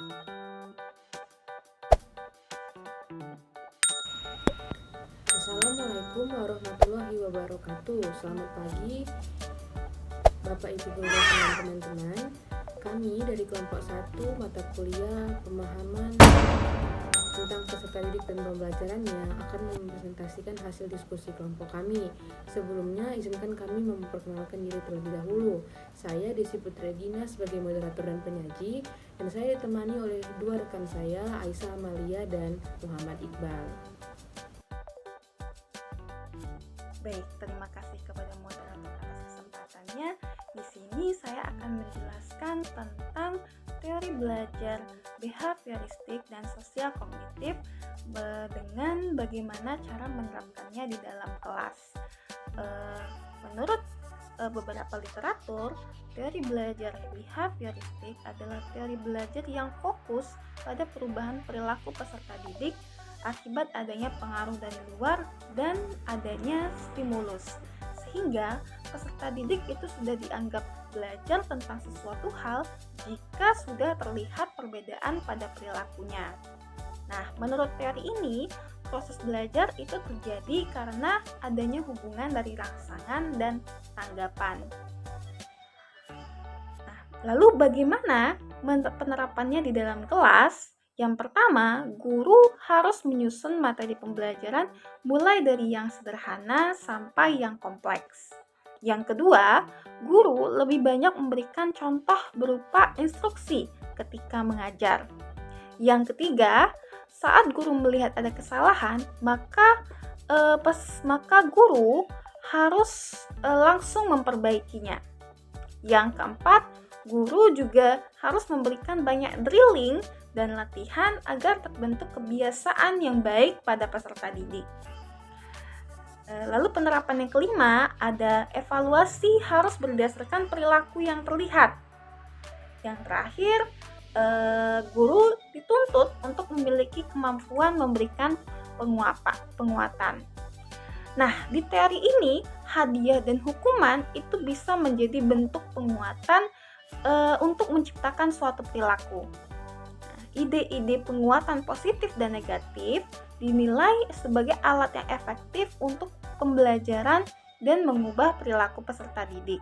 Assalamualaikum warahmatullahi wabarakatuh. Selamat pagi Bapak Ibu Guru dan teman-teman. Kami dari kelompok 1 mata kuliah pemahaman tentang peserta didik dan pembelajarannya akan mempresentasikan hasil diskusi kelompok kami. Sebelumnya izinkan kami memperkenalkan diri terlebih dahulu. Saya Desi Putri Regina sebagai moderator dan penyaji, dan saya ditemani oleh dua rekan saya, Aisyah Amalia dan Muhammad Iqbal. Baik, terima kasih kepada moderator atas kesempatannya. Di sini saya akan menjelaskan tentang teori belajar behavioristik dan sosial kognitif dengan bagaimana cara menerapkannya di dalam kelas. Menurut beberapa literatur, teori belajar behavioristik adalah teori belajar yang fokus pada perubahan perilaku peserta didik akibat adanya pengaruh dari luar dan adanya stimulus, sehingga peserta didik itu sudah dianggap belajar tentang sesuatu hal jika sudah terlihat perbedaan pada perilakunya. Nah, menurut teori ini, proses belajar itu terjadi karena adanya hubungan dari rangsangan dan tanggapan. Nah, lalu bagaimana penerapannya di dalam kelas? Yang pertama, guru harus menyusun materi pembelajaran mulai dari yang sederhana sampai yang kompleks. Yang kedua, guru lebih banyak memberikan contoh berupa instruksi ketika mengajar. Yang ketiga, saat guru melihat ada kesalahan, maka guru harus langsung memperbaikinya. Yang keempat, guru juga harus memberikan banyak drilling dan latihan agar terbentuk kebiasaan yang baik pada peserta didik. Lalu penerapan yang kelima, ada evaluasi harus berdasarkan perilaku yang terlihat. Yang terakhir, guru dituntut untuk memiliki kemampuan memberikan penguatan. Nah, di teori ini, hadiah dan hukuman itu bisa menjadi bentuk penguatan untuk menciptakan suatu perilaku. Ide-ide penguatan positif dan negatif dinilai sebagai alat yang efektif untuk pembelajaran dan mengubah perilaku peserta didik.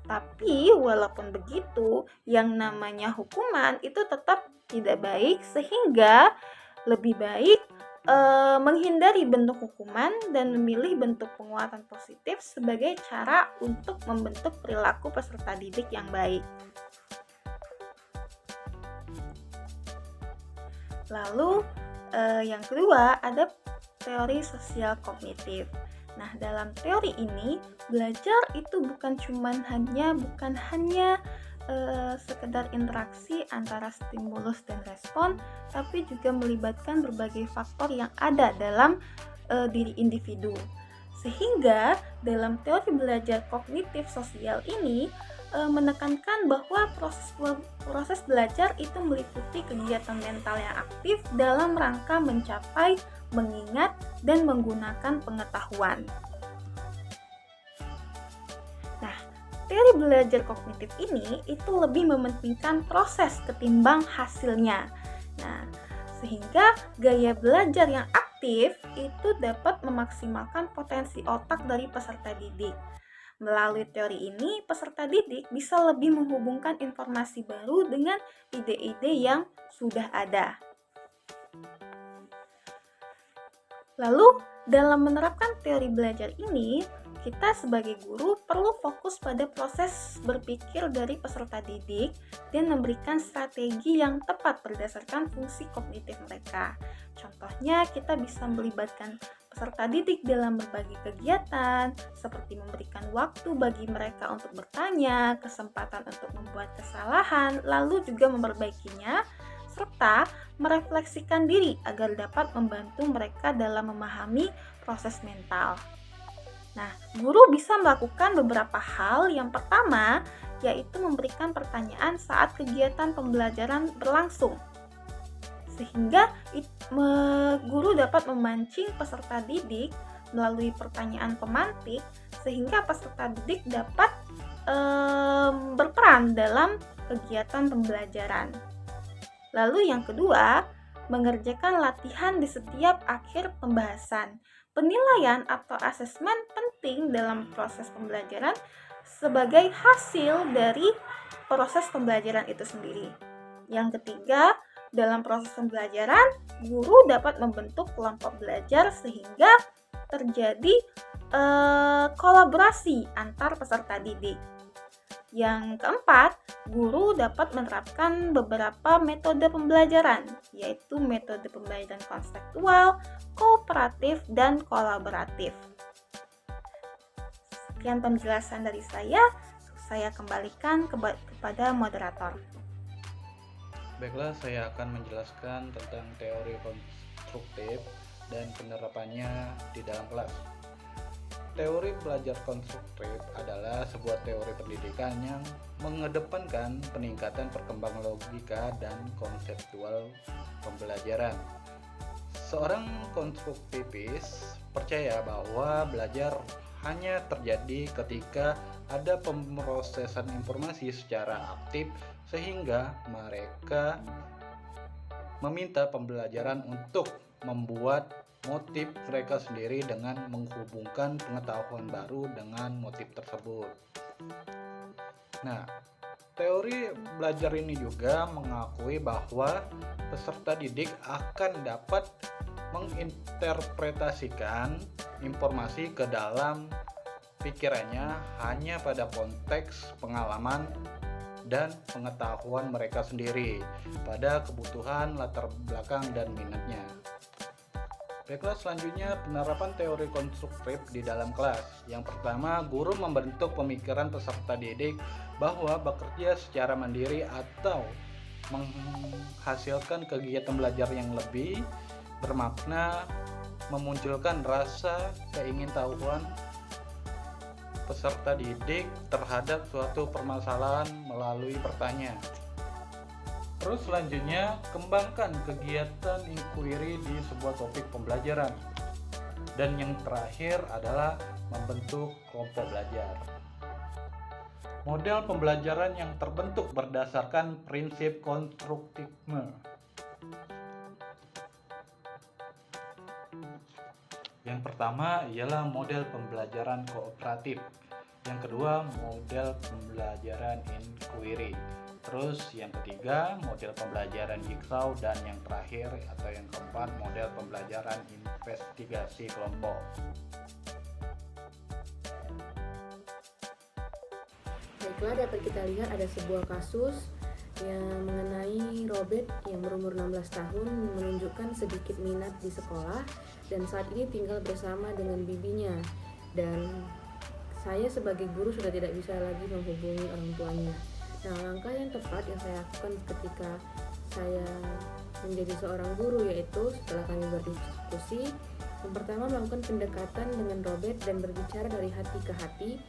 Tapi walaupun begitu, yang namanya hukuman itu tetap tidak baik, sehingga lebih baik menghindari bentuk hukuman dan memilih bentuk penguatan positif sebagai cara untuk membentuk perilaku peserta didik yang baik. Lalu yang kedua ada teori sosial kognitif. Nah, dalam teori ini belajar itu bukan hanya sekedar interaksi antara stimulus dan respon, tapi juga melibatkan berbagai faktor yang ada dalam diri individu. Sehingga dalam teori belajar kognitif sosial ini menekankan bahwa proses belajar itu meliputi kegiatan mental yang aktif dalam rangka mencapai, mengingat, dan menggunakan pengetahuan. Nah, teori belajar kognitif ini itu lebih mementingkan proses ketimbang hasilnya. Nah, sehingga gaya belajar yang aktif itu dapat memaksimalkan potensi otak dari peserta didik. Melalui teori ini, peserta didik bisa lebih menghubungkan informasi baru dengan ide-ide yang sudah ada. Lalu, dalam menerapkan teori belajar ini, kita sebagai guru perlu fokus pada proses berpikir dari peserta didik dan memberikan strategi yang tepat berdasarkan fungsi kognitif mereka. Contohnya, kita bisa melibatkan peserta didik dalam berbagai kegiatan, seperti memberikan waktu bagi mereka untuk bertanya, kesempatan untuk membuat kesalahan, lalu juga memperbaikinya, serta merefleksikan diri agar dapat membantu mereka dalam memahami proses mental. Nah, guru bisa melakukan beberapa hal. Yang pertama, yaitu memberikan pertanyaan saat kegiatan pembelajaran berlangsung, sehingga guru dapat memancing peserta didik melalui pertanyaan pemantik, sehingga peserta didik dapat berperan dalam kegiatan pembelajaran. Lalu yang kedua, mengerjakan latihan di setiap akhir pembahasan. Penilaian atau asesmen penting dalam proses pembelajaran sebagai hasil dari proses pembelajaran itu sendiri. Yang ketiga, dalam proses pembelajaran, guru dapat membentuk kelompok belajar sehingga terjadi kolaborasi antar peserta didik. Yang keempat, guru dapat menerapkan beberapa metode pembelajaran, yaitu metode pembelajaran konseptual, kooperatif, dan kolaboratif. Sekian penjelasan dari saya kembalikan kepada moderator. Baiklah, saya akan menjelaskan tentang teori konstruktif dan penerapannya di dalam kelas. Teori belajar konstruktif adalah sebuah teori pendidikan yang mengedepankan peningkatan perkembangan logika dan konseptual pembelajaran. Seorang konstruktivis percaya bahwa belajar hanya terjadi ketika ada pemrosesan informasi secara aktif sehingga mereka meminta pembelajaran untuk membuat motif mereka sendiri dengan menghubungkan pengetahuan baru dengan motif tersebut. Nah, teori belajar ini juga mengakui bahwa peserta didik akan dapat menginterpretasikan informasi ke dalam pikirannya hanya pada konteks pengalaman dan pengetahuan mereka sendiri pada kebutuhan latar belakang dan minatnya. Baiklah, selanjutnya penerapan teori konstruktif di dalam kelas. Yang pertama, guru membentuk pemikiran peserta didik bahwa bekerja secara mandiri atau menghasilkan kegiatan belajar yang lebih bermakna memunculkan rasa keingintahuan peserta didik terhadap suatu permasalahan melalui pertanyaan. Terus selanjutnya, kembangkan kegiatan inquiry di sebuah topik pembelajaran. Dan yang terakhir adalah membentuk kelompok belajar. Model pembelajaran yang terbentuk berdasarkan prinsip konstruktivisme. Yang pertama ialah model pembelajaran kooperatif. Yang kedua, model pembelajaran inquiry. Terus yang ketiga, model pembelajaran jigsaw, dan yang terakhir atau yang keempat, model pembelajaran investigasi kelompok. Baiklah, dapat kita lihat ada sebuah kasus yang mengenai Robert yang berumur 16 tahun menunjukkan sedikit minat di sekolah dan saat ini tinggal bersama dengan bibinya, dan saya sebagai guru sudah tidak bisa lagi menghubungi orang tuanya. Nah, langkah yang tepat yang saya lakukan ketika saya menjadi seorang guru yaitu setelah kami berdiskusi, yang pertama melakukan pendekatan dengan Robert dan berbicara dari hati ke hati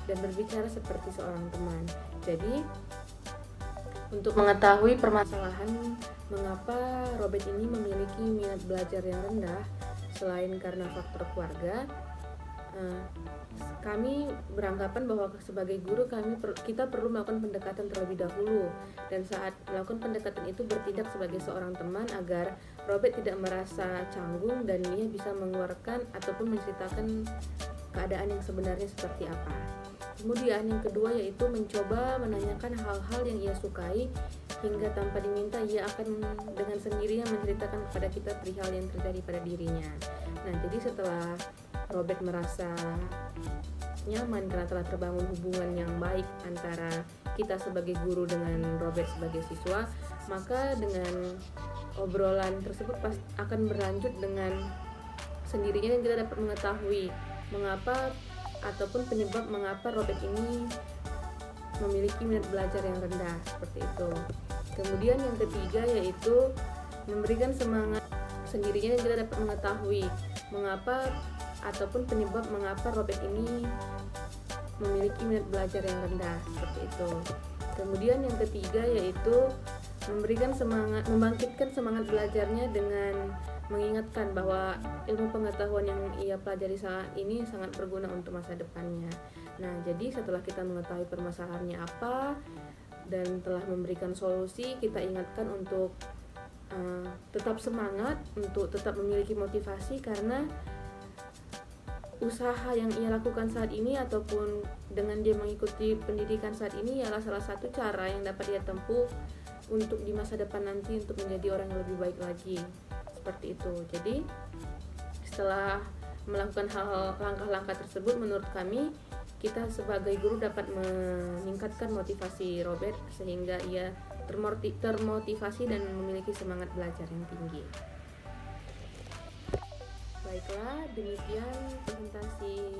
dan berbicara seperti seorang teman. Jadi, untuk mengetahui permasalahan mengapa Robert ini memiliki minat belajar yang rendah selain karena faktor keluarga, kami beranggapan bahwa sebagai guru kita perlu melakukan pendekatan terlebih dahulu, dan saat melakukan pendekatan itu bertindak sebagai seorang teman agar Robert tidak merasa canggung dan ia bisa mengeluarkan ataupun menceritakan keadaan yang sebenarnya seperti apa. Kemudian yang kedua yaitu mencoba menanyakan hal-hal yang ia sukai hingga tanpa diminta ia akan dengan sendirinya menceritakan kepada kita perihal yang terjadi pada dirinya. Nah, jadi setelah Robert merasa nyaman karena telah terbangun hubungan yang baik antara kita sebagai guru dengan Robert sebagai siswa, maka dengan obrolan tersebut akan berlanjut dengan sendirinya dan kita dapat mengetahui mengapa ataupun penyebab mengapa Robert ini memiliki minat belajar yang rendah seperti itu. Kemudian yang ketiga yaitu memberikan semangat sendirinya dan kita dapat mengetahui mengapa ataupun penyebab mengapa Robert ini memiliki minat belajar yang rendah seperti itu. Kemudian yang ketiga yaitu membangkitkan semangat belajarnya dengan mengingatkan bahwa ilmu pengetahuan yang ia pelajari saat ini sangat berguna untuk masa depannya. Nah, jadi setelah kita mengetahui permasalahannya apa dan telah memberikan solusi, kita ingatkan untuk tetap semangat untuk tetap memiliki motivasi, karena usaha yang ia lakukan saat ini ataupun dengan dia mengikuti pendidikan saat ini adalah salah satu cara yang dapat dia tempuh untuk di masa depan nanti untuk menjadi orang yang lebih baik lagi, seperti itu. Jadi setelah melakukan langkah-langkah tersebut, menurut kami kita sebagai guru dapat meningkatkan motivasi Robert sehingga ia termotivasi dan memiliki semangat belajar yang tinggi. Baiklah, demikian presentasi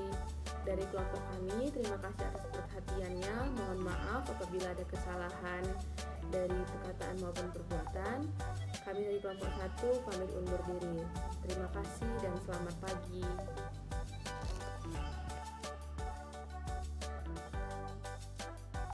dari kelompok kami. Terima kasih atas perhatiannya. Mohon maaf apabila ada kesalahan dari perkataan maupun perbuatan. Kami dari kelompok 1 pamit undur diri. Terima kasih dan selamat pagi.